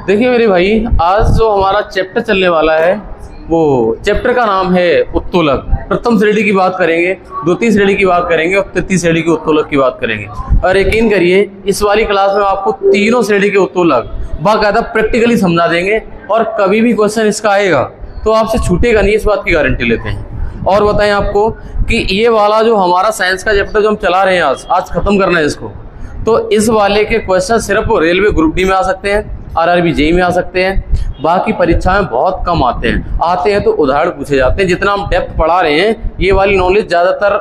देखिए मेरे भाई, आज जो हमारा चैप्टर चलने वाला है वो चैप्टर का नाम है उत्तोलक। प्रथम श्रेणी की बात करेंगे, द्वितीय श्रेणी की बात करेंगे और तृतीय श्रेणी के उत्तोलक की बात करेंगे। और यकीन करिए इस वाली क्लास में आपको तीनों श्रेणी के उत्तोलक बाकायदा प्रैक्टिकली समझा देंगे और कभी भी क्वेश्चन इसका आएगा तो आपसे छूटेगा नहीं, इस बात की गारंटी लेते हैं। और बताएं आपको कि ये वाला जो हमारा साइंस का चैप्टर जो हम चला रहे हैं आज खत्म करना है इसको, तो इस वाले के क्वेश्चन सिर्फ रेलवे ग्रुप डी में आ सकते हैं, आरआरबी जेई में आ सकते हैं, बाकी परीक्षाएं बहुत कम आते हैं तो उदाहरण पूछे जाते हैं। जितना हम डेप्थ पढ़ा रहे हैं ये वाली नॉलेज ज़्यादातर,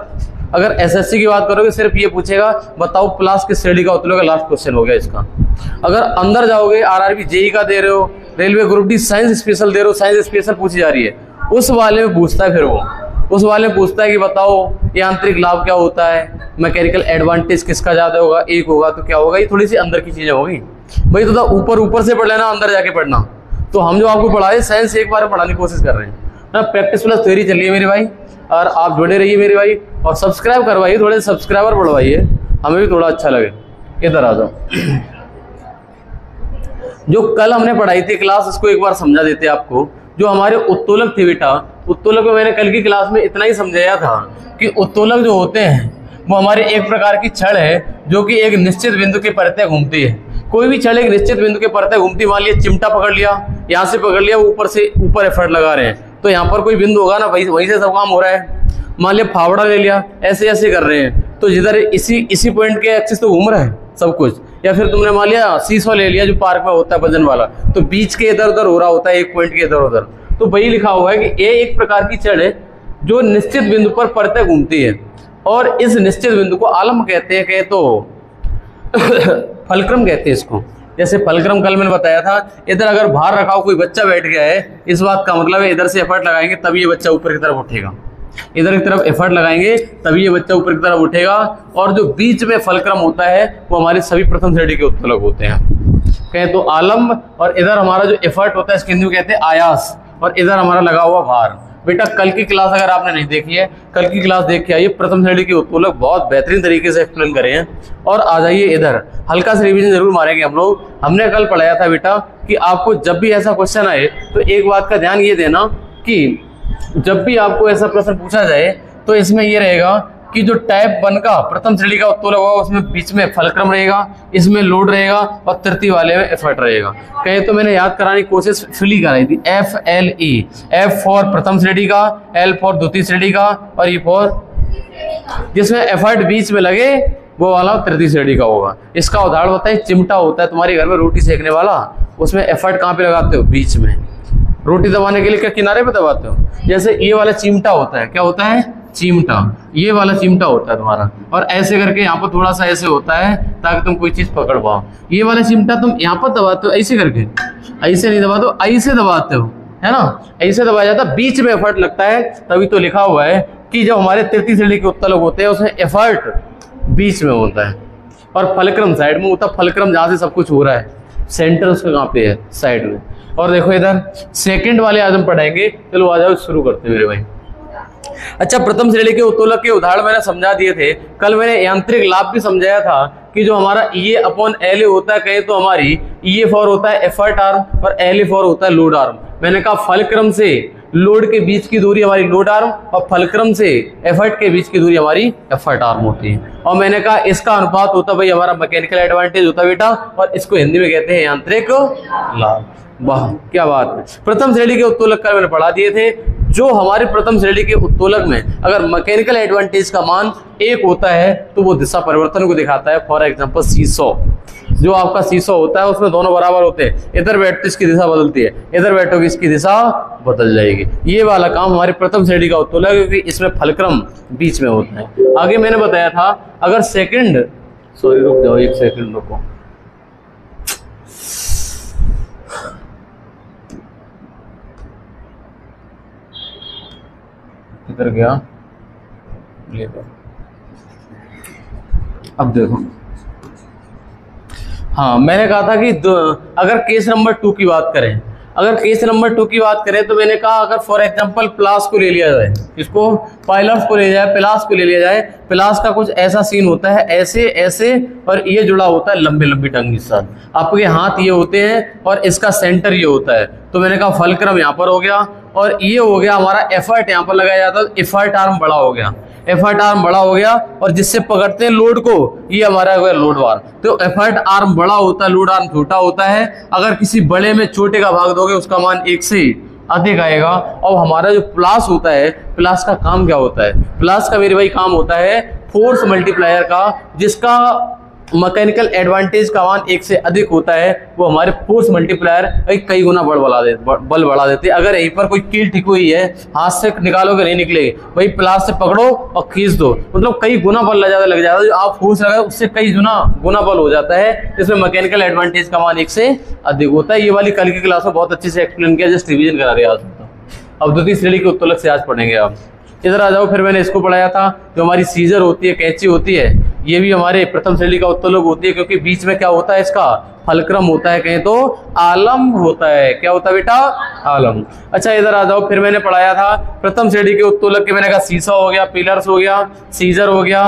अगर एसएससी की बात करोगे सिर्फ ये पूछेगा बताओ प्लस किस श्रेणी का उत्तोलक, लास्ट क्वेश्चन हो गया इसका। अगर अंदर जाओगे, आरआरबी जेई का दे रहे हो, railway group D science special दे रहे हो, साइंस स्पेशल पूछी जा रही है, उस वाले में पूछता है, फिर वो उस वाले में पूछता है कि बताओ यांत्रिक लाभ क्या होता है, मैकेनिकल एडवांटेज किसका ज़्यादा होगा, एक होगा तो क्या होगा। ये थोड़ी सी अंदर की चीज़ें होगी भाई, तो ऊपर से पढ़ लेना, अंदर जाके पढ़ना। तो हम जो आपको पढ़ाए साइंस एक बार पढ़ाने की कोशिश कर रहे हैं ना, प्रैक्टिस प्लस थ्योरी चलिए मेरे भाई, और आप जुड़े रहिए मेरे भाई, और सब्सक्राइब करवाइए, थोड़े सब्सक्राइबर बढ़वाइए, हमें भी थोड़ा अच्छा लगे। इधर आ जाओ। जो कल हमने पढ़ाई थी क्लास, इसको एक बार समझा देते आपको। जो हमारे उत्तोलक थे बेटा, उत्तोलक में मैंने कल की क्लास में इतना ही समझाया था कि उत्तोलक जो होते हैं वो हमारे एक प्रकार की छड़ है जो कि एक निश्चित बिंदु के परते घूमती है। कोई भी छड़ एक निश्चित बिंदु के परते घूमती, मान लिया चिमटा पकड़ लिया, यहाँ से पकड़ लिया, ऊपर से ऊपर एफर्ट लगा रहे हैं, तो यहाँ पर कोई बिंदु होगा ना, वहीं से सब काम हो रहा है। मान लिया फावड़ा ले लिया, ऐसे ऐसे कर रहे हैं, तो जिधर इसी पॉइंट के एक्सिस तो घूम रहा है सब कुछ। या फिर तुमने मान लिया सीसो ले लिया जो पार्क में होता है वजन वाला, तो बीच के इधर उधर हो रहा होता है, एक पॉइंट के इधर उधर। तो वही लिखा हुआ है कि ये एक प्रकार की छड़ है जो निश्चित बिंदु पर परतें घूमती है, और इस निश्चित बिंदु को आलम कहते हैं, कहे तो फलक्रम कहते हैं इसको। जैसे फलक्रम कल मैंने बताया था, इधर अगर भार रखा हो, कोई बच्चा बैठ गया है, इस बात का मतलब है इधर से एफर्ट लगाएंगे तभी ये बच्चा ऊपर की तरफ उठेगा, इधर की तरफ एफर्ट लगाएंगे तभी ये बच्चा ऊपर की तरफ उठेगा। और जो बीच में फलक्रम होता है वो हमारे सभी प्रथम श्रेणी के उत्तोलक होते हैं, कहें तो आलम। और इधर हमारा जो एफर्ट होता है इसके हिंदी में कहते हैं आयास, और इधर हमारा लगा हुआ भार। बेटा कल की क्लास अगर आपने नहीं देखी है, कल की क्लास देख के आइए, प्रथम श्रेणी के उत्तोलक बहुत बेहतरीन तरीके से एक्सप्लेन करे हैं। और आ जाइए इधर, हल्का सा रिवीजन जरूर मारेंगे हम लोग। हमने कल पढ़ाया था बेटा कि आपको जब भी ऐसा क्वेश्चन आए तो एक बात का ध्यान ये देना कि जब भी आपको ऐसा प्रश्न पूछा जाए तो इसमें ये रहेगा कि जो टाइप 1 का प्रथम श्रेणी का उत्तोलक होगा उसमें बीच में फलक्रम रहेगा, इसमें लोड रहेगा, और तृतीय वाले में एफर्ट रहेगा। कहे तो मैंने याद कराने की कोशिश फिली कराई थी, FLE, F फॉर प्रथम श्रेणी का, L फॉर द्वितीय श्रेणी का, और E फॉर जिसमें एफर्ट बीच में लगे वो वाला तृतीय श्रेणी का होगा। इसका उदाहरण होता है चिमटा होता है तुम्हारे घर में रोटी सेकने वाला, उसमें एफर्ट कहाँ पे लगाते हो, बीच में। रोटी दबाने के लिए क्या किनारे पे दबाते हो। जैसे ये वाला चिमटा होता है, क्या होता है, चिमटा, ये वाला चिमटा होता है तुम्हारा, और ऐसे करके यहाँ पर थोड़ा सा ऐसे होता है ताकि तुम कोई चीज पकड़ पाओ। ये वाला चिमटा तुम यहाँ पर दबाते हो ऐसे करके, ऐसे नहीं दबाते हो, ऐसे दबाते हो, है ना, ऐसे दबाया जाता है, बीच में एफर्ट लगता है। तभी तो लिखा हुआ है कि जब हमारे तृतीय श्रेणी के उत्तोलक होते हैं उसमें एफर्ट बीच में होता है और फलक्रम साइड में होता है। फलक्रम जहाँ से सब कुछ हो रहा है, सेंटर उसका कहाँ पे है, साइड में। और देखो इधर सेकंड वाले आज हम पढ़ाएंगे, चलो आ जाओ शुरू करते हैं मेरे भाई। अच्छा, प्रथम श्रेणी के उत्तोलक के उदाहरण मैंने समझा दिए थे। कल मैंने यांत्रिक लाभ भी समझाया था कि जो हमारा E/LA होता है, कहे तो हमारी E फॉर होता है एफर्ट आर्म और LA फॉर होता है लोड आर्म। मैंने कहा फलक्रम से लोड के बीच की दूरी हमारी लोड आर्म और फलक्रम से एफर्ट के बीच की दूरी हमारी एफर्ट आर्म होती है। और मैंने कहा इसका अनुपात होता भाई हमारा मैकेनिकल एडवांटेज होता है बेटा, और इसको हिंदी में कहते हैं यांत्रिक लाभ। वाह क्या बात है। प्रथम श्रेणी के उत्तोलक का मैंने पढ़ा दिए थे। जो हमारे प्रथम श्रेणी के उत्तोलक में अगर मैकेनिकल एडवांटेज का मान 1 होता है तो वो दिशा परिवर्तन को दिखाता है। फॉर एग्जांपल सीसो, जो आपका सीसो होता है उसमें दोनों बराबर होते हैं, इधर बैठो इसकी दिशा बदलती है, इधर बैठोगे इसकी दिशा बदल जाएगी। ये वाला काम हमारे प्रथम श्रेणी का उत्तोलक, क्योंकि इसमें फलक्रम बीच में होता है। आगे मैंने बताया था अगर सेकंड, सॉरी रुक जाओ एक सेकंड रुको, किधर गया, अब देखो। हाँ मैंने कहा था कि अगर केस नंबर 2 की बात करें, अगर केस नंबर 2 की बात करें तो मैंने कहा अगर फॉर एग्जांपल प्लास को ले लिया जाए, इसको पाइलस को ले जाए, प्लास को ले लिया जाए, प्लास का कुछ ऐसा सीन होता है, ऐसे ऐसे, और ये जुड़ा होता है लंबी लंबी टंग के साथ, आपके हाथ ये होते हैं और इसका सेंटर ये होता है। तो मैंने कहा फलक्रम यहाँ पर हो गया और ये हो गया हमारा एफर्ट यहाँ पर लगाया जाता है, एफर्ट आर्म बड़ा हो गया, एफर्ट आर्म बड़ा हो गया और जिससे पकड़ते हैं लोड को, ये हमारा हो गया लोड बार। तो एफर्ट आर्म बड़ा होता है, लोड आर्म छोटा होता है। अगर किसी बड़े में छोटे का भाग दोगे उसका मान 1 से अधिक आएगा। और हमारा जो प्लास होता है, प्लास का काम क्या होता है? प्लास का मेरे भाई काम होता है फोर्स मल्टीप्लायर का, जिसका मैकेनिकल एडवांटेज का मान 1 से अधिक होता है, वो हमारे फोर्स मल्टीप्लायर कई गुना बल बढ़ा देते। अगर यहीं पर कोई कील ठीक हुई है, हाथ से निकालोगे नहीं निकलेगी, भाई प्लास से पकड़ो और खींच दो, मतलब कई गुना बल लग जाता है। जो आप फोर्स लगाए उससे कई गुना बल हो जाता है, इसमें मैकेनिकल एडवांटेज का मान 1 से अधिक होता है। ये वाली कल की क्लास में बहुत अच्छे से एक्सप्लेन किया, जस्ट रिविजन करा रहे आज। अब द्वितीय श्रेणी के उत्तोलक से आज पढ़ेंगे आप। इधर आ जाओ, फिर मैंने इसको पढ़ाया था, जो हमारी सीजर होती है, कैंची होती है, ये भी हमारे प्रथम श्रेणी का उत्तोलक होती है, क्योंकि बीच में क्या होता है, इसका फलक्रम होता है, कहें तो आलम होता है। क्या होता है बेटा? आलम। अच्छा इधर आ जाओ, फिर मैंने पढ़ाया था प्रथम श्रेणी के उत्तोलक के, मैंने कहा सीसा हो गया, पिलर्स हो गया, सीजर हो गया,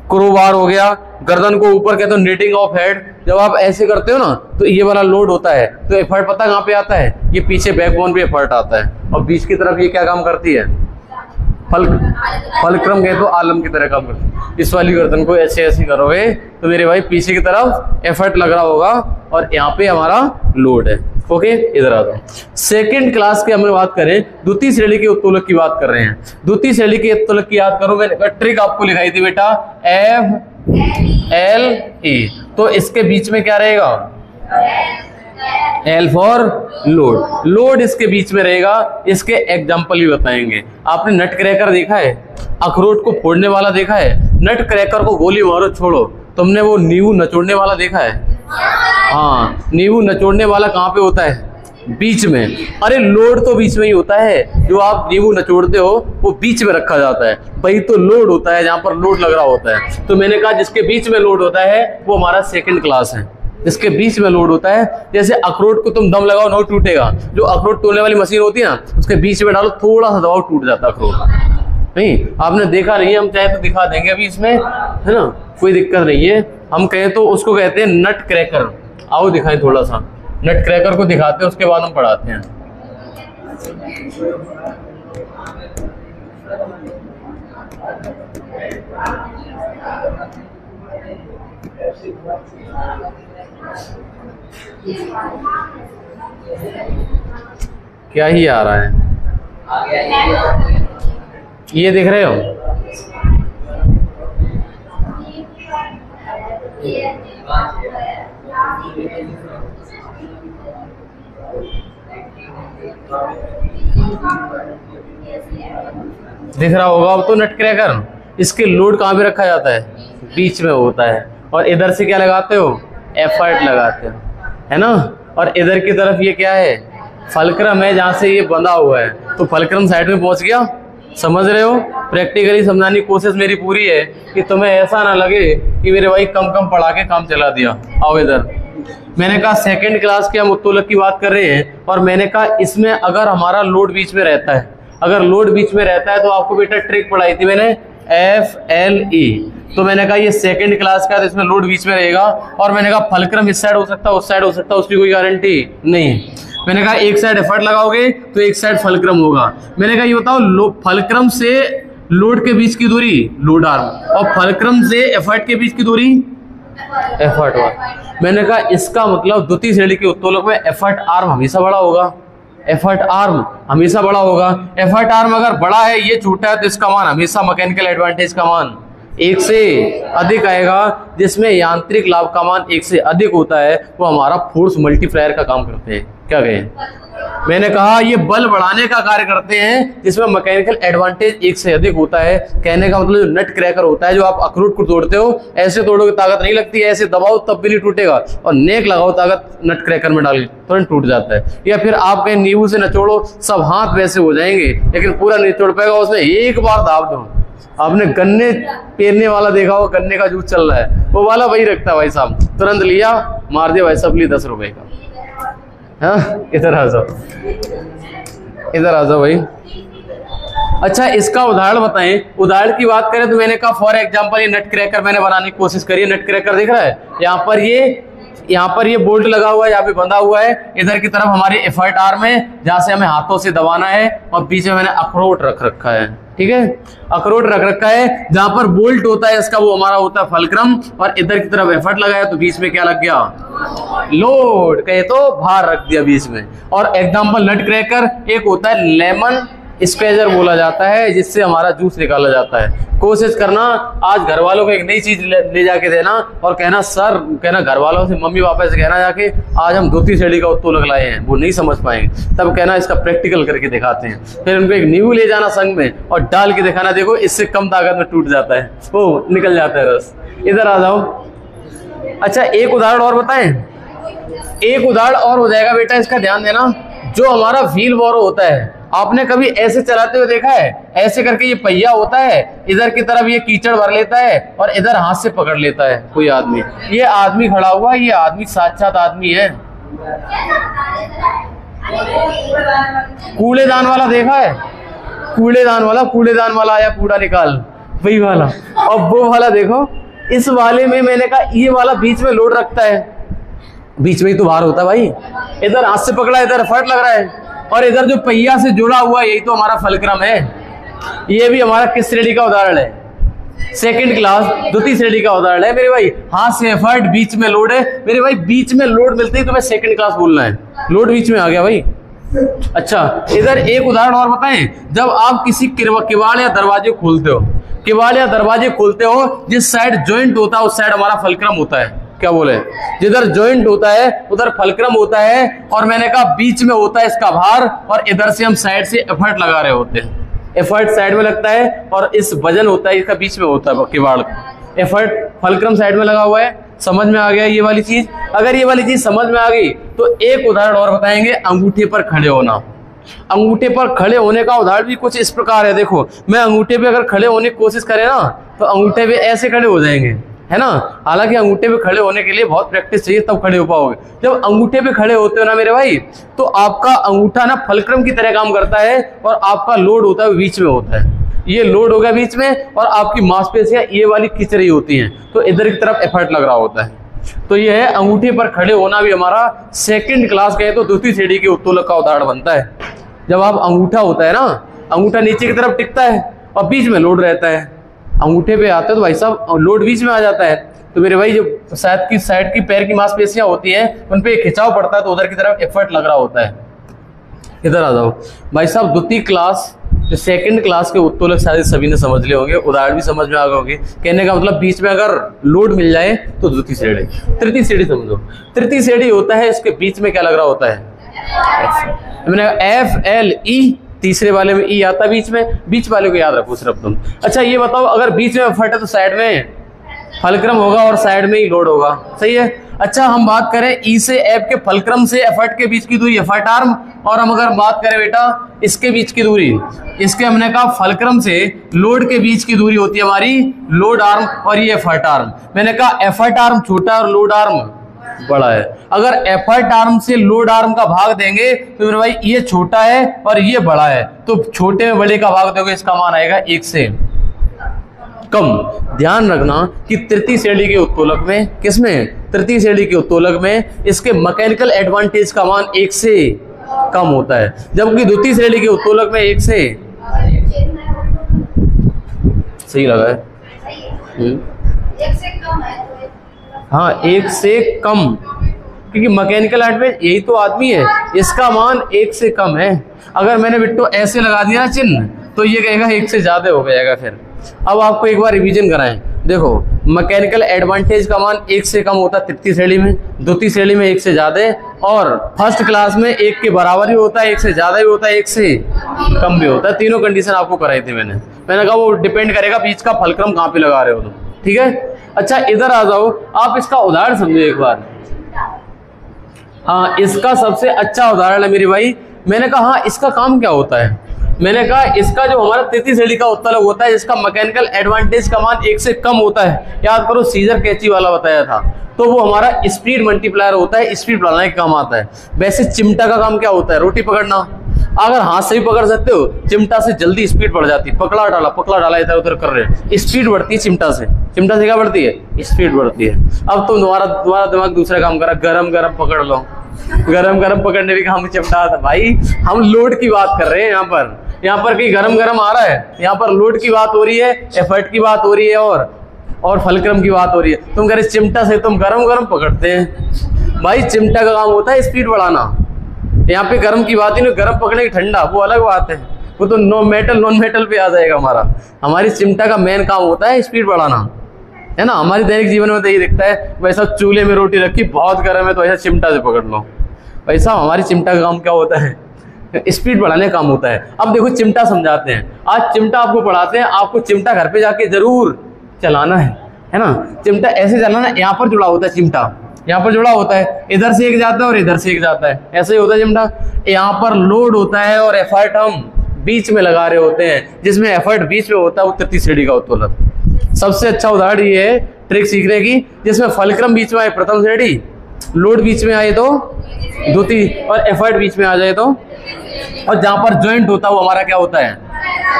क्रोबार हो गया, गर्दन को ऊपर कहते हो नेटिंग ऑफ हेड। जब आप ऐसे करते हो ना तो ये वाला लोड होता है, तो एफर्ट पता कहाँ पे आता है? ये पीछे बैकबोन पे एफर्ट आता है, और बीच की तरफ ये क्या काम करती है? फलक्रम कहे तो आलम की तरह काम करती है। इस वाली गर्दन को ऐसे ऐसे करोगे तो मेरे भाई पीछे की तरफ एफर्ट लग रहा होगा, और यहाँ पे हमारा लोड है। ओके, इधर आ जाओ। सेकेंड क्लास की हम बात करें, द्वितीय श्रेणी के उत्तोलक की बात कर रहे हैं। द्वितीय श्रेणी के उत्तोलक की याद करो, मैंने ट्रिक आपको लिखाई थी बेटा, FLE। तो इसके बीच में क्या रहेगा? L for load. लोड इसके बीच में रहेगा। इसके एग्जाम्पल भी बताएंगे। आपने नट क्रैकर देखा है? अखरोट को फोड़ने वाला देखा है? नट क्रैकर को गोली मारो छोड़ो, तुमने वो नींबू नचोड़ने वाला देखा है? हाँ, नींबू नचोड़ने वाला कहाँ पे होता है? बीच में। अरे लोड तो बीच में ही होता है, जो आप नींबू नचोड़ते हो वो बीच में रखा जाता है, वही तो लोड होता है, जहाँ पर लोड लग रहा होता है। तो मैंने कहा जिसके बीच में लोड होता है वो हमारा सेकंड क्लास है, जिसके बीच में लोड होता है। जैसे अखरोट को तुम दम लगाओ नहीं टूटेगा, जो अखरोट तोड़ने वाली मशीन होती है ना, उसके बीच में डालो, थोड़ा सा दबाव टूट जाता है अखरोट। नहीं, आपने देखा नहीं है, हम चाहे तो दिखा देंगे अभी इसमें, है ना, कोई दिक्कत नहीं है। हम कहें तो उसको कहते हैं नट क्रैकर। आओ दिखाएं थोड़ा सा, नट क्रैकर को दिखाते हैं, उसके बाद हम पढ़ाते हैं। क्या ही आ रहा है, ये देख रहे हो? दिख रहा होगा अब तो नट क्रैकर। इसके लोड कहाँ पे रखा जाता है? बीच में होता है। और इधर से क्या लगाते हो? एफर्ट लगाते हो, है ना। और इधर की तरफ ये क्या है? फलक्रम है, जहाँ से ये बंधा हुआ है। तो फलक्रम साइड में पहुंच गया, समझ रहे हो? प्रैक्टिकली समझाने की कोशिश मेरी पूरी है कि तुम्हें ऐसा ना लगे कि मेरे भाई कम कम पढ़ा के काम चला दिया। आओ इधर। मैंने कहा सेकंड क्लास के हम उत्तोलक की बात कर रहे हैं, और मैंने कहा इसमें अगर हमारा लोड बीच में रहता है, अगर लोड बीच में रहता है तो आपको बेटा ट्रिक पढ़ाई थी मैंने, FLE। तो मैंने कहा ये सेकंड क्लास का, तो इसमें लोड बीच में रहेगा। और मैंने कहा फलक्रम इस साइड हो सकता है, उस साइड हो सकता है, उसकी कोई गारंटी नहीं। मैंने कहा एक साइड एफर्ट लगाओगे तो एक साइड फलक्रम होगा। मैंने कहा ये बताओ, फलक्रम से लोड के बीच की दूरी लोड आर्म, और फलक्रम से एफर्ट के बीच की दूरी एफर्ट आर्म। मैंने कहा इसका मतलब द्वितीय श्रेणी के उत्तोलक में एफर्ट आर्म हमेशा बड़ा होगा, एफर्ट आर्म हमेशा बड़ा होगा। एफर्ट आर्म अगर बड़ा है, ये छोटा है, तो इसका मान हमेशा मैकेनिकल एडवांटेज का मान 1 से अधिक आएगा। जिसमें यांत्रिक लाभ का मान 1 से अधिक होता है, वो हमारा फोर्स मल्टीप्लायर का काम करते हैं। क्या कहें? मैंने कहा ये बल बढ़ाने का कार्य करते हैं, जिसमें मैकेनिकल एडवांटेज 1 से अधिक होता है। कहने का मतलब जो नट क्रैकर होता है, जो आप अखरोट को तोड़ते हो, ऐसे तोड़ोगे ताकत नहीं लगती है, ऐसे दबाओ तब भी नहीं टूटेगा, और नेक लगाओ ताकत नट क्रैकर में डाल तुरंत टूट जाता है। या फिर आप कहीं नींबू से नचोड़ो, सब हाथ वैसे हो जाएंगे, लेकिन पूरा नहीं तोड़ पाएगा। उसमें एक बार दाब दो। आपने गन्ने पेरने वाला देखा हो, गन्ने का जूस चल रहा है, वो वाला वही रखता है भाई साहब, तुरंत लिया, मार दिया भाई साहब, लिए 10 रुपए का। हाँ, इधर आ जाओ, इधर आ जाओ भाई। अच्छा, इसका उदाहरण बताएं। उदाहरण की बात करें तो मैंने कहा फॉर एग्जांपल ये नट क्रैकर मैंने बनाने की कोशिश करी है। नट क्रैकर दिख रहा है, यहाँ पर ये बोल्ट लगा हुआ है, यहाँ पे बंधा हुआ है। इधर की तरफ हमारे एफर्ट आर्म है जहां से हमें हाथों से दबाना है, और बीच में मैंने अखरोट रख रखा है। ठीक है, अखरोट रख रखा है। जहां पर बोल्ट होता है इसका वो हमारा होता है फलक्रम, और इधर की तरफ एफर्ट लगाया तो बीच में क्या लग गया, लोड, कहे तो भार रख दिया बीच में। और एग्जांपल नट क्रैकर, एक होता है लेमन स्क्वेजर बोला जाता है, जिससे हमारा जूस निकाला जाता है। कोशिश करना आज घर वालों को एक नई चीज ले जाके देना और कहना सर, कहना घर वालों से, मम्मी पापा से कहना जाके आज हम धोती सेड़ी का उत्तोलक लाए हैं, वो नहीं समझ पाएंगे। तब कहना इसका प्रैक्टिकल करके दिखाते हैं। फिर उनको एक नींबू ले जाना संग में और डाल के दिखाना, देखो इससे कम ताकत में टूट जाता है, वो निकल जाता है रस। इधर आ जाओ। अच्छा, एक उदाहरण और बताएं, एक उदाहरण और हो जाएगा बेटा, इसका ध्यान देना। जो हमारा व्हील बोरो होता है, आपने कभी ऐसे चलाते हुए देखा है? ऐसे करके ये पहिया होता है, इधर की तरफ ये कीचड़ भर लेता है और इधर हाथ से पकड़ लेता है कोई आदमी। ये आदमी खड़ा हुआ, ये आदमी साक्षात आदमी है। कूड़ेदान वाला देखा है? कूड़ेदान वाला आया, कूड़ा निकाल, वही वाला। और वो वाला देखो, इस वाले में मैंने कहा ये वाला बीच में लोड रखता है, बीच में ही तो भार होता है भाई। इधर हाथ से पकड़ा, इधर फट लग रहा है, और इधर जो पहिया से जुड़ा हुआ है यही तो हमारा फलक्रम है। ये भी हमारा किस श्रेणी का उदाहरण है? सेकंड क्लास द्वितीय श्रेणी का उदाहरण है मेरे भाई। हाथ से एफर्ट, बीच में लोड है मेरे भाई। बीच में लोड मिलते ही तुम्हें सेकंड क्लास बोलना है, लोड बीच में आ गया भाई। अच्छा, इधर एक उदाहरण और बताएं। जब आप किसी किवाड़ या दरवाजे खोलते हो, किवाड़ या दरवाजे खोलते हो, जिस साइड ज्वाइंट होता है उस साइड हमारा फलक्रम होता है। क्या बोले? जिधर ज्वाइंट होता है उधर फलक्रम होता है, और मैंने कहा बीच में होता है इसका भार, और इधर से हम साइड से एफर्ट लगा रहे होते हैं। एफर्ट साइड में लगता है और इस वजन होता है इसका बीच में होता है किवाड़। एफर्ट फलक्रम साइड में लगा हुआ है। समझ में आ गया ये वाली चीज? अगर ये वाली चीज समझ में आ गई तो एक उदाहरण और बताएंगे, अंगूठे पर खड़े होना। अंगूठे पर खड़े होने का उदाहरण भी कुछ इस प्रकार है। देखो, मैं अंगूठे पे अगर खड़े होने की कोशिश करें ना तो अंगूठे पे ऐसे खड़े हो जाएंगे, है ना। हालांकि अंगूठे पे खड़े होने के लिए बहुत प्रैक्टिस चाहिए, तब खड़े हो पाओगे। जब अंगूठे पे खड़े होते हो ना मेरे भाई, तो आपका अंगूठा ना फलक्रम की तरह काम करता है, और आपका लोड होता है बीच में होता है। ये लोड होगा बीच में, और आपकी मांसपेशियां ये वाली खिंच रही होती हैं, तो इधर की तरफ एफर्ट लग रहा होता है। तो ये है अंगूठे पर खड़े होना, भी हमारा सेकंड क्लास कहे तो द्वितीय श्रेणी के उत्तोलक का उदाहरण बनता है। जब आप अंगूठा होता है ना, अंगूठा नीचे की तरफ टिकता है और बीच में लोड रहता है। अंगूठे पे आते तो भाई साहब लोड बीच में आ जाता है, तो मेरे भाई जो साइड की पैर की मांसपेशियां होती हैं उन पे खिंचाव पड़ता है, तो उधर की तरफ एफर्ट लग रहा होता है। इधर आ जाओ भाई साहब। द्वितीय क्लास जो सेकंड क्लास के उत्तोलक शायद सभी ने समझ लिए होंगे, उदाहरण भी समझ में आ गए होंगे। कहने का मतलब बीच में अगर लोड मिल जाए तो द्वितीय श्रेणी। तृतीय श्रेणी समझो। तृतीय श्रेणी होता है, इसके बीच में क्या लग रहा होता है? मैंने FLE, तीसरे वाले में ई आता बीच में, बीच वाले को याद रखो सिर्फ तुम। अच्छा, ये बताओ, अगर बीच में एफर्ट है तो साइड में फलक्रम होगा और साइड में ही लोड होगा, सही है। अच्छा, हम बात करें ई से एफ के फलक्रम से एफर्ट के बीच की दूरी एफर्ट आर्म, और हम अगर बात करें बेटा इसके बीच की दूरी, इसके हमने कहा फलक्रम से लोड के बीच की दूरी होती है हमारी लोड आर्म, और ये एफर्ट आर्म। मैंने कहा एफर्ट आर्म छोटा और लोड आर्म बड़ा है। अगर एफर्ट आर्म से लोड आर्म का भाग देंगे तो मेरे भाई ये छोटा है और ये बड़ा है, तो छोटे में बड़े का भाग दोगे, इसका मान आएगा 1 से कम। ध्यान रखना कि तृतीय श्रेणी के उत्तोलक में, किसमें? तृतीय श्रेणी के उत्तोलक में इसके मैकेनिकल एडवांटेज का मान 1 से कम होता है, जबकि द्वितीय श्रेणी के उत्तोलक में 1 से, सही लगा है? 1 से कम है। हाँ, 1 से कम, क्योंकि मैकेनिकल एडवांटेज यही तो आदमी है, इसका मान 1 से कम है। अगर मैंने बिट्टो ऐसे लगा दिया ना चिन्ह, तो ये कहेगा 1 से ज्यादा हो जाएगा। फिर अब आपको एक बार रिवीजन कराएं। देखो, मैकेनिकल एडवांटेज का मान 1 से कम होता है तृतीय श्रेणी में, द्वितीय श्रेणी में 1 से ज्यादा, और फर्स्ट क्लास में 1 के बराबर भी होता है, 1 से ज्यादा भी होता है, 1 से कम भी होता है। तीनों कंडीशन आपको कराई थी मैंने कहा वो डिपेंड करेगा बीच का फलक्रम कहाँ पे लगा रहे हो तुम, ठीक है। अच्छा, इधर आ जाओ, आप इसका उदाहरण समझो एक बार। हाँ, इसका सबसे अच्छा उदाहरण है मेरे भाई। मैंने कहा हाँ, इसका काम क्या होता है? मैंने कहा इसका जो हमारा तृतीय श्रेणी का उत्तोलक होता है, इसका मैकेनिकल एडवांटेज का मान 1 से कम होता है। याद करो सीजर कैंची वाला बताया था, तो वो हमारा स्पीड मल्टीप्लायर होता है, स्पीड बढ़ाने का काम आता है। वैसे चिमटा का काम क्या होता है? रोटी पकड़ना। अगर हाथ से भी पकड़ सकते हो, चिमटा से जल्दी स्पीड बढ़ जाती है। पकड़ा डाला इधर उधर कर रहे हैं, स्पीड बढ़ती है चिमटा से। चिमटा से क्या बढ़ती है? स्पीड बढ़ती है। अब तुम दोबारा दिमाग दूसरा काम करा, गरम पकड़ लो। गरम पकड़ने भी काम चिमटा आता। भाई हम लोड की बात कर रहे हैं यहाँ पर कहीं गरम आ रहा है, यहाँ पर लोड की बात हो रही है, एफर्ट की बात हो रही है और फलक्रम की बात हो रही है। तुम कह रहे चिमटा से तुम गरम पकड़ते हैं। भाई चिमटा का काम होता है स्पीड बढ़ाना। यहाँ पे गर्म की बात ही नहीं, गर्म पकड़ने की ठंडा वो अलग बात है, वो तो नॉन मेटल पे आ जाएगा। हमारी चिमटा का मेन काम होता है स्पीड बढ़ाना, है ना। हमारे दैनिक जीवन में तो यही दिखता है, वैसा चूल्हे में रोटी रखी बहुत गर्म है तो ऐसा चिमटा से पकड़ लो। वैसा हमारी चिमटा का काम क्या होता है? स्पीड बढ़ाने का काम होता है। अब देखो चिमटा समझाते हैं। आज चिमटा आपको पढ़ाते हैं, आपको चिमटा घर पे जाके जरूर चलाना है ना। चिमटा ऐसे चलाना, यहाँ पर जुड़ा होता है चिमटा, यहाँ पर जुड़ा होता है, इधर से एक जाता है और इधर से एक जाता है, ऐसे ही होता है चिमटा। यहाँ पर लोड होता है और एफर्ट हम बीच में लगा रहे होते हैं, जिसमें एफर्ट बीच में होता है वो तृतीय श्रेणी का उत्तोलक। सबसे अच्छा उदाहरण ये है ट्रिक सीखने की, जिसमें फलक्रम बीच में आए प्रथम श्रेणी, लोड बीच में आए तो द्वितीय, और एफर्ट बीच में आ जाए तो, और जहां पर ज्वाइंट होता है वो हमारा क्या होता है?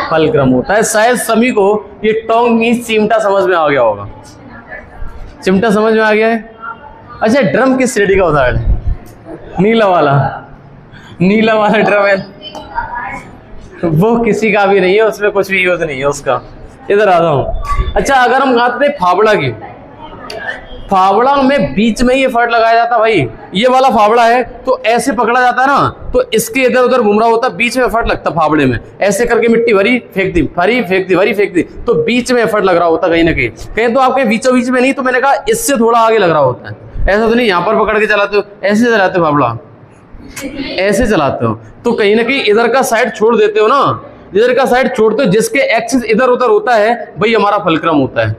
फलक्रम होता है। शायद सभी को ये टोंग मींस चिमटा समझ में आ गया होगा। चिमटा समझ में आ गया है। अच्छा, ड्रम किस श्रेणी का उदाहरण है? नीला वाला ड्रम है, वो किसी का भी नहीं है, उसमें कुछ भी यूज नहीं है उसका। इधर आ जाओ। अच्छा, अगर हम बात करें फावड़ा की, फावड़ा में बीच में ही एफर्ट लगाया जाता है। भाई ये वाला फावड़ा है तो ऐसे पकड़ा जाता है ना, तो इसके इधर उधर घूम रहा होता है, बीच में एफर्ट लगता है फावड़े में। ऐसे करके मिट्टी भरी फेंक दी, भरी फेंक दी, तो बीच में एफर्ट लग रहा होता है कहीं ना कहीं तो आपके बीचों बीच में नहीं, तो मैंने कहा इससे थोड़ा आगे लग रहा होता है। ऐसा तो नहीं यहाँ पर पकड़ के चलाते हो, ऐसे चलाते हो फावड़ा, ऐसे चलाते हो, तो कहीं ना कहीं इधर का साइड छोड़ देते हो ना। इधर का साइड छोड़ते हो, जिसके एक्सिस इधर उधर होता है भाई हमारा फलक्रम होता है।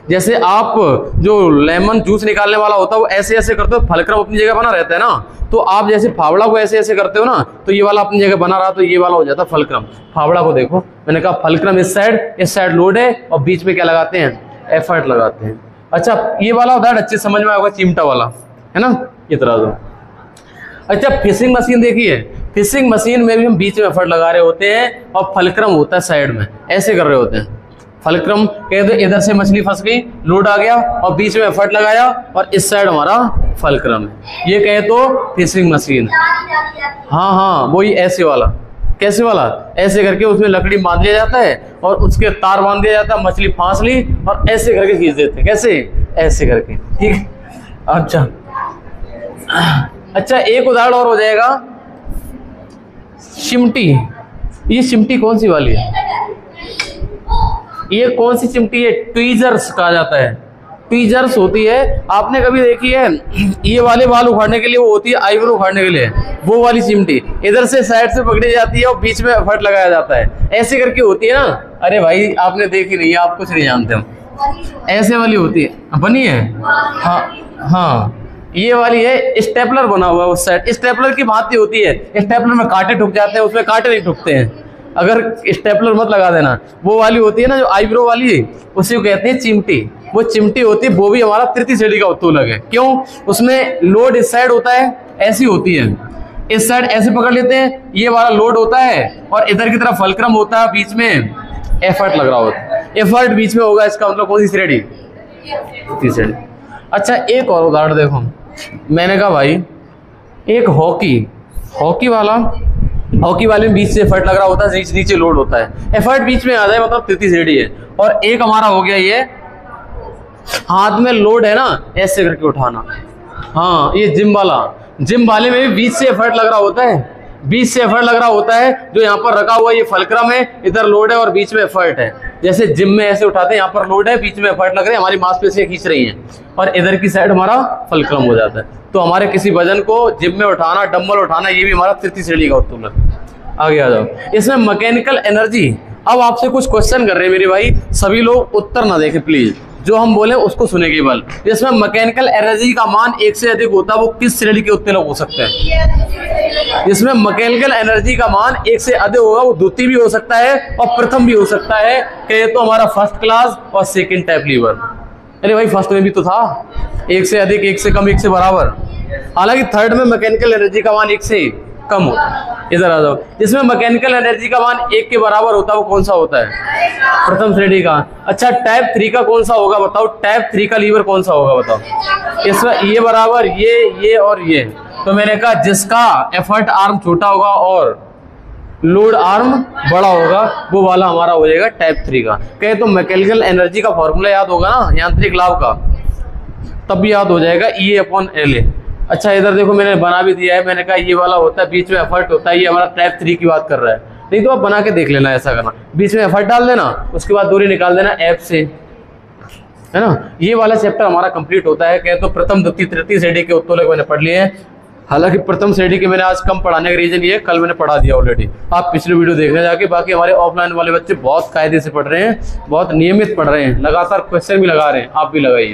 जैसे आप जो लेमन जूस निकालने वाला होता है वो ऐसे ऐसे करते हो, फलक्रम अपनी जगह बना रहता है ना। तो आप जैसे फावड़ा को ऐसे ऐसे करते हो ना, तो ये वाला अपनी जगह बना रहा, तो ये वाला हो जाता है फलक्रम। फावड़ा को देखो, मैंने कहा फलक्रम इस साइड लोड है और बीच में क्या लगाते हैं? एफर्ट लगाते हैं। अच्छा, ये वाला उदाहरण अच्छे समझ में आएगा, चिमटा वाला है ना, ये तरह दो। अच्छा, फिशिंग मशीन देखिए, फिशिंग मशीन में भी हम बीच में एफर्ट लगा रहे होते हैं और फलक्रम होता है साइड में, ऐसे कर रहे होते हैं। फलक्रम कहते हैं इधर से मछली फंस गई, लोड आ गया और बीच में एफर्ट लगाया और इस साइड हमारा फलक्रम है। ये कहे तो फिशिंग मशीन। हाँ, वही ऐसे वाला। कैसे वाला? ऐसे करके उसमें लकड़ी बांध लिया जाता है और उसके तार बांध दिया जाता है, मछली फांस ली और ऐसे करके खींच देते हैं। कैसे? ऐसे करके, ठीक। अच्छा, एक उदाहरण और हो जाएगा, चिमटी। ये चिमटी कौन सी वाली है? ये कौन सी चिमटी है? ट्वीजर्स कहा जाता है। ट्वीजर्स होती है, आपने कभी देखी है? ये वाले बाल उखाड़ने के लिए वो होती है, आईब्रो उखाड़ने के लिए वो वाली चिमटी। इधर से साइड से पकड़ी जाती है और बीच में एफर्ट लगाया जाता है, ऐसे करके होती है ना। अरे भाई आपने देखी नहीं है, आप कुछ नहीं जानते हो। ऐसे वाली होती है, बनी है। हाँ, ये वाली है, स्टेपलर बना हुआ है उस साइड। स्टेपलर की भांति होती है, स्टेपलर में कांटे ठुक जाते हैं, उसमें कांटे नहीं ठुकते हैं। अगर स्टेपलर मत लगा देना। वो वाली होती है ना जो आईब्रो वाली, उसी को कहते हैं चिमटी। वो चिमटी होती है, वो भी हमारा तृतीय श्रेणी का उत्तोलक है। क्यों? उसमें लोड इस साइड होता है, ऐसी होती है, इस साइड ऐसे पकड़ लेते हैं, ये वाला लोड होता है और इधर की तरफ फलक्रम होता है, बीच में एफर्ट लग रहा होता है। एफर्ट बीच में होगा, इसका मतलब कौन सी श्रेणी? तृतीय श्रेणी। अच्छा, एक और उदाहरण देखो। मैंने कहा भाई एक हॉकी वाले में बीच से एफर्ट लग रहा होता है, नीचे लोड होता है, एफर्ट बीच में आ जाए मतलब तृतीय श्रेणी है। और एक हमारा हो गया ये हाथ में लोड है ना, ऐसे करके उठाना। हाँ, ये जिम वाले में भी बीच से एफर्ट लग रहा होता है, बीच से एफर्ट लग रहा होता है। जो यहाँ पर रखा हुआ है ये फलक्रम है, इधर लोड है और बीच में एफर्ट है। जैसे जिम में ऐसे उठाते हैं, यहाँ पर लोड है, बीच में एफर्ट लग रहे हैं, हमारी मांसपेशियां खींच रही हैं और इधर की साइड हमारा फलक्रम हो जाता है। तो हमारे किसी वजन को जिम में उठाना, डंबल उठाना, ये भी हमारा तृतीय श्रेणी का उत्तोलक। आगे आ जाओ। इसमें मैकेनिकल एनर्जी, अब आपसे कुछ क्वेश्चन कर रहे हैं मेरे भाई, सभी लोग उत्तर ना देखें प्लीज, जो हम बोले उसको सुने केवल। इसमें मैकेनिकल एनर्जी का मान 1 से अधिक होता है, वो किस श्रेणी के उत्तोलक हो सकते हैं? इसमें मैकेनिकल एनर्जी का मान 1 से अधिक होगा, वो द्वितीय भी हो सकता है और प्रथम भी हो सकता है। कहे तो हमारा फर्स्ट क्लास और सेकंड टाइप लीवर। अरे भाई फर्स्ट में भी तो था 1 से अधिक, 1 से कम, 1 से बराबर। हालांकि थर्ड में मैकेनिकल एनर्जी का मान 1 से कम होता है। इधर आ जाओ, जिसमें मैकेनिकल एनर्जी का मान 1 के बराबर होता है वो कौन सा होता है? प्रथम श्रेणी का। अच्छा टाइप 3 का कौन सा होगा बताओ? टाइप 3 का लीवर कौन सा होगा बताओ? इसमें ये बराबर ये और ये। तो मैंने कहा जिसका एफर्ट आर्म छोटा होगा और लोड आर्म बड़ा होगा वो वाला हमारा हो जाएगा टाइप 3 का। कहे तो मैकेनिकल एनर्जी का फॉर्मूला याद होगा ना, यांत्रिक लाभ का, तब भी याद हो जाएगा E/LA। अच्छा इधर देखो मैंने बना भी दिया है, मैंने कहा ये वाला होता है, बीच में एफर्ट होता है, ये हमारा टाइप 3 की बात कर रहा है। नहीं तो आप बना के देख लेना, ऐसा करना, बीच में एफर्ट डाल देना, उसके बाद दूरी निकाल देना F से, है ना। ये वाला चैप्टर हमारा कंप्लीट होता है। कहे तो प्रथम द्वितीय तृतीय श्रेणी के उत्तोलक मैंने पढ़ लिए हैं। हालांकि प्रथम श्रेणी के मैंने आज कम पढ़ाने का रीजन ये, कल मैंने पढ़ा दिया ऑलरेडी। आप पिछले वीडियो देखने जाके, बाकी हमारे ऑफलाइन वाले बच्चे बहुत कायदे से पढ़ रहे हैं, बहुत नियमित पढ़ रहे हैं, लगातार क्वेश्चन भी लगा रहे हैं, आप भी लगाइए।